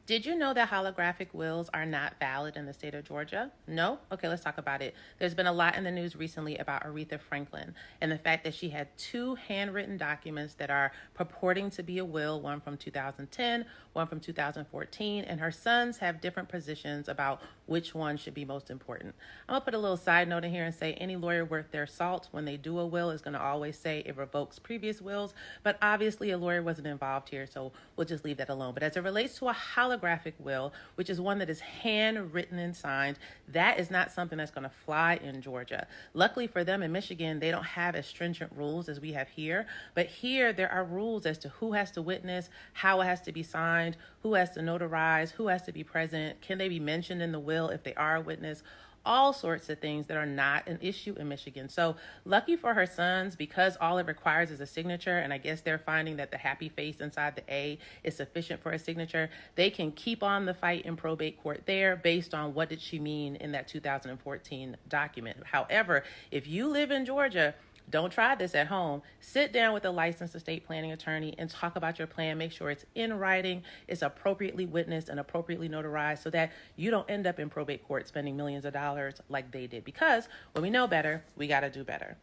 Did you know that holographic wills are not valid in the state of Georgia? No? Okay, let's talk about it. There's been a lot in the news recently about Aretha Franklin and the fact that she had two handwritten documents that are purporting to be a will, one from 2010, one from 2014, and her sons have different positions about which one should be most important. I'm going to put a little side note in here and say any lawyer worth their salt, when they do a will, is going to always say it revokes previous wills, but obviously a lawyer wasn't involved here, so we'll just leave that alone. But as it relates to a holographic will, which is one that is handwritten and signed, that is not something that's going to fly in Georgia. Luckily for them in Michigan, they don't have as stringent rules as we have here, but here there are rules as to who has to witness, how it has to be signed, who has to notarize, who has to be present, can they be mentioned in the will if they are a witness, all sorts of things that are not an issue in Michigan. So lucky for her sons, because all it requires is a signature, and I guess they're finding that the happy face inside the A is sufficient for a signature, they can keep on the fight in probate court there based on what did she mean in that 2014 document. However, if you live in Georgia, don't try this at home. Sit down with a licensed estate planning attorney and talk about your plan. Make sure it's in writing, it's appropriately witnessed and appropriately notarized so that you don't end up in probate court spending millions of dollars like they did. Because when we know better, we got to do better.